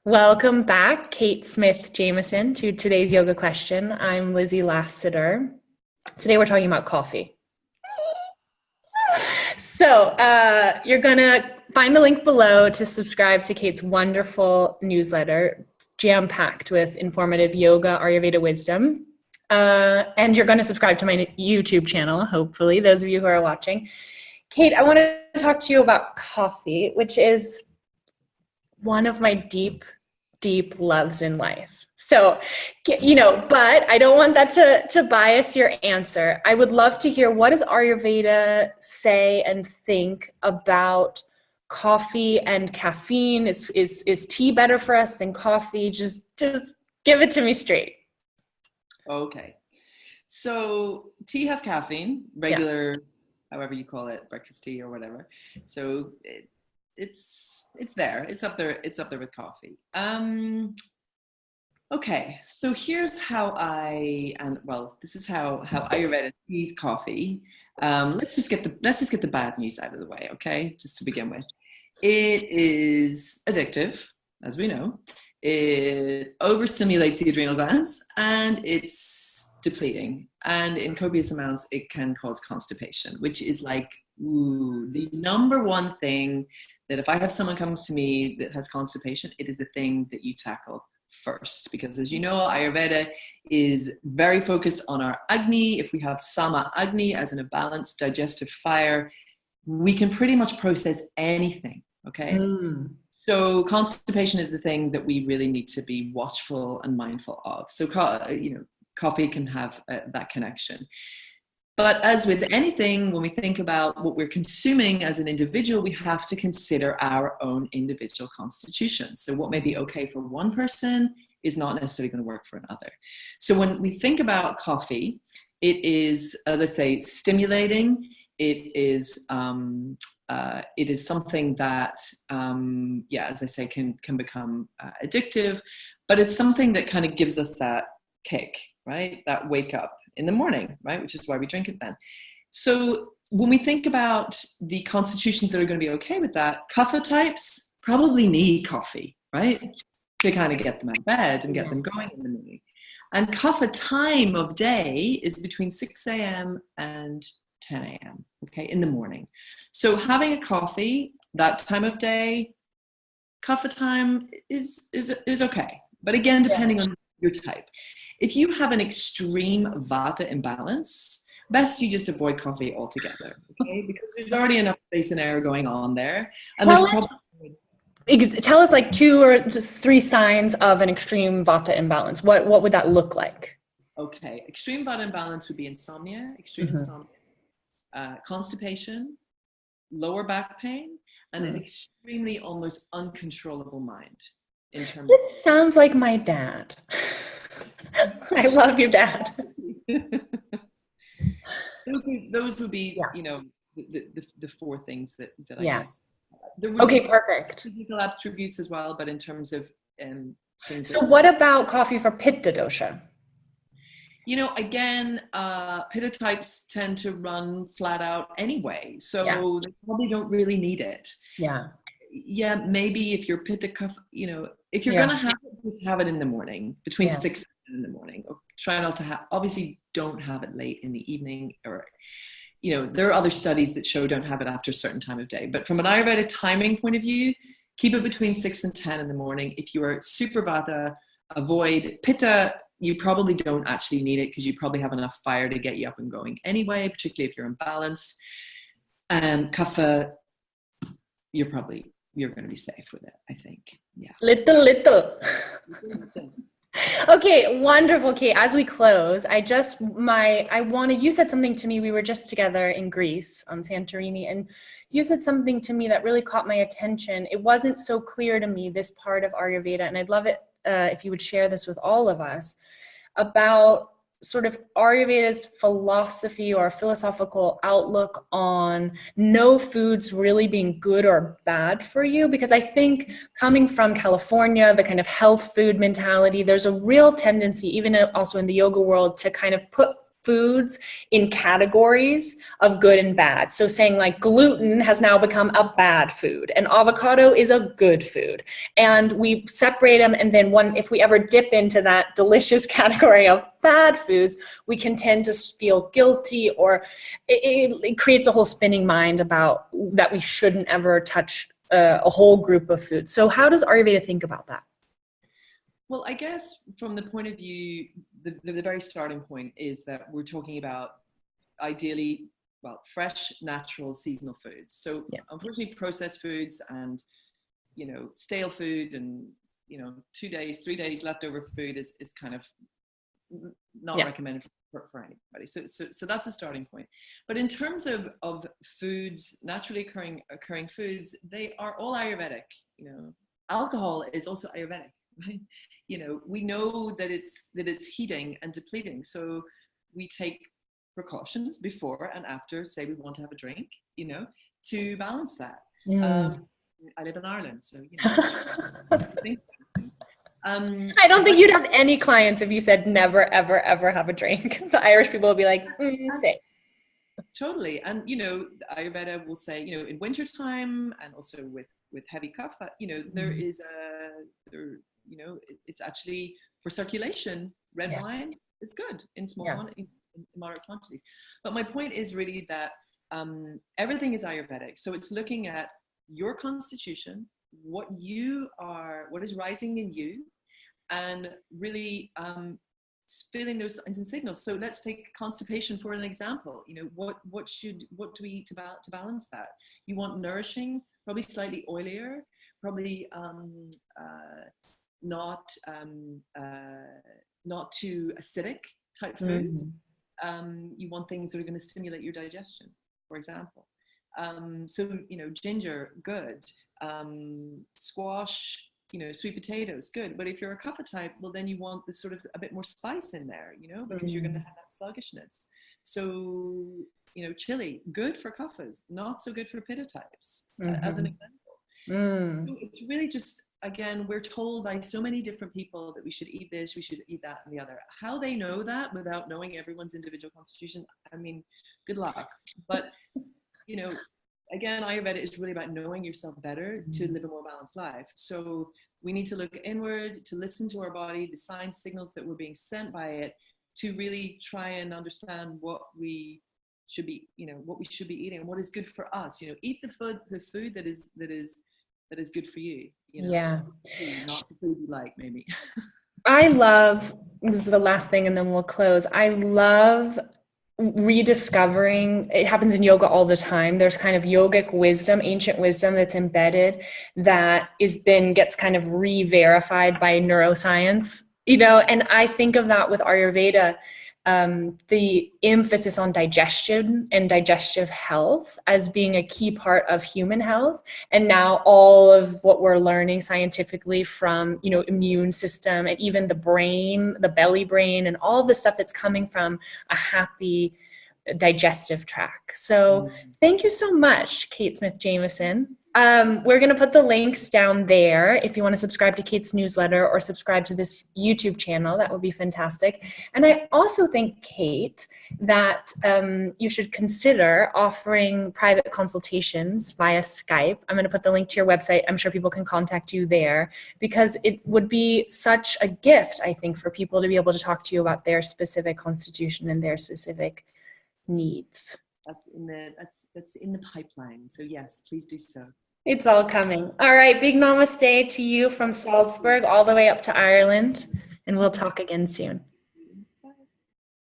Welcome back, Kate Smith Jamison, to today's yoga question. I'm Lizzie Lasater. Today we're talking about coffee. So you're going to find the link below to subscribe to Kate's wonderful newsletter, jam-packed with informative yoga, Ayurveda wisdom. And you're going to subscribe to my YouTube channel, hopefully, those of you who are watching. Kate, I want to talk to you about coffee, which is one of my deep loves in life. So, but I don't want that to bias your answer. I would love to hear, what does Ayurveda say and think about coffee and caffeine? Is tea better for us than coffee? Just give it to me straight. Okay. So tea has caffeine, regular, however you call it, breakfast tea or whatever. So it's there. It's up there with coffee. Okay. So here's how this is how Ayurveda sees coffee. Let's just get the bad news out of the way, okay? Just to begin with. It is addictive, as we know. It overstimulates the adrenal glands and it's depleting. And in copious amounts, it can cause constipation, which is like the number one thing that if I have someone comes to me that has constipation, it is the thing that you tackle first. Because as you know, Ayurveda is very focused on our Agni. If we have Sama Agni as an imbalanced digestive fire, we can pretty much process anything, okay? So constipation is the thing that we really need to be watchful and mindful of. So, coffee can have that connection. But as with anything, when we think about what we're consuming as an individual, we have to consider our own individual constitution. So what may be okay for one person is not necessarily going to work for another. So when we think about coffee, it is, as I say, stimulating. It is something that, as I say, can become addictive, but it's something that kind of gives us that kick, right? That wake up in the morning, right? Which is why we drink it then. So when we think about the constitutions that are going to be okay with that, kapha types probably need coffee, right? To kind of get them out of bed and get them going in the morning. And kapha time of day is between 6 a.m. and 10 a.m., okay, in the morning. So having a coffee that time of day, kapha time is okay. But again, depending on your type. If you have an extreme vata imbalance, best you just avoid coffee altogether, okay? Because there's already enough space and air going on there. And tell us like 2 or just 3 signs of an extreme vata imbalance. What would that look like? Okay, extreme vata imbalance would be insomnia, insomnia, constipation, lower back pain, and an extremely almost uncontrollable mind. This sounds like my dad. I love your dad. Those would be, the 4 things that I guess. Okay, perfect. Physical attributes as well, but in terms of things. So what about coffee for pitta dosha? Again, pitta types tend to run flat out anyway, so they probably don't really need it. Yeah, maybe if you're pitta kapha, if you're going to have it, just have it in the morning, between 6 and 7 in the morning. Try not to have, obviously don't have it late in the evening, or, there are other studies that show don't have it after a certain time of day. But from an Ayurveda timing point of view, keep it between 6 and 10 in the morning. If you are super vata, avoid pitta. You probably don't actually need it because you probably have enough fire to get you up and going anyway, particularly if you're imbalanced. And kapha, you're going to be safe with it, I think. Yeah. Little. Okay, wonderful, Kate. As we close, you said something to me. We were just together in Greece on Santorini, and you said something to me that really caught my attention. It wasn't so clear to me, this part of Ayurveda, and I'd love it if you would share this with all of us, about sort of Ayurveda's philosophy or philosophical outlook on no foods really being good or bad for you. Because I think coming from California, the kind of health food mentality, there's a real tendency, even also in the yoga world, to kind of put foods in categories of good and bad. So saying like gluten has now become a bad food and avocado is a good food. And we separate them, and then if we ever dip into that delicious category of bad foods, we can tend to feel guilty, or it creates a whole spinning mind about that we shouldn't ever touch a whole group of foods. So how does Ayurveda think about that? Well, I guess from the point of view, the very starting point is that we're talking about ideally, well, fresh, natural, seasonal foods. So unfortunately, processed foods and, stale food and, 2 days, 3 days leftover food is kind of not recommended for anybody. So that's the starting point. But in terms of foods, naturally occurring foods, they are all Ayurvedic. Alcohol is also Ayurvedic. Right? We know that it's heating and depleting. So we take precautions before and after, say we want to have a drink, to balance that. I live in Ireland, so I don't think you'd have any clients if you said never, ever, ever have a drink. The Irish people will be like, say. Totally. And, Ayurveda will say, in wintertime and also with heavy kapha, there is it's actually for circulation. Red wine is good in in moderate quantities. But my point is really that everything is Ayurvedic. So it's looking at your constitution, what is rising in you, and really feeling those signs and signals. So let's take constipation for an example. What do we eat to balance that? You want nourishing, probably slightly oilier, probably not too acidic type foods. You want things that are going to stimulate your digestion, for example. So ginger, good. Squash, sweet potatoes, good. But if you're a kapha type, well, then you want this sort of a bit more spice in there, because you're going to have that sluggishness. So chili, good for kaphas, not so good for pitta types, as an example. So it's really just, again, we're told by so many different people that we should eat this, we should eat that and the other. How they know that without knowing everyone's individual constitution, I mean, good luck. But, again, Ayurveda is really about knowing yourself better to live a more balanced life. So we need to look inward, to listen to our body, the signs, signals that we're being sent by it, to really try and understand what we should be, what we should be eating and what is good for us. Eat the food that is good for you. Not the food you like, maybe. This is the last thing and then we'll close. I love rediscovering, it happens in yoga all the time. There's kind of yogic wisdom, ancient wisdom that's embedded that gets kind of re-verified by neuroscience, and I think of that with Ayurveda. The emphasis on digestion and digestive health as being a key part of human health. And now all of what we're learning scientifically from, immune system and even the brain, the belly brain, and all the stuff that's coming from a happy digestive tract. So thank you so much, Kate Smith Jamison. We're going to put the links down there if you want to subscribe to Kate's newsletter or subscribe to this YouTube channel. That would be fantastic. And I also think, Kate, that you should consider offering private consultations via Skype. I'm going to put the link to your website. I'm sure people can contact you there, because it would be such a gift, I think, for people to be able to talk to you about their specific constitution and their specific needs. That's in the pipeline. So yes, please do so. It's all coming. All right. Big namaste to you from Salzburg all the way up to Ireland. And we'll talk again soon.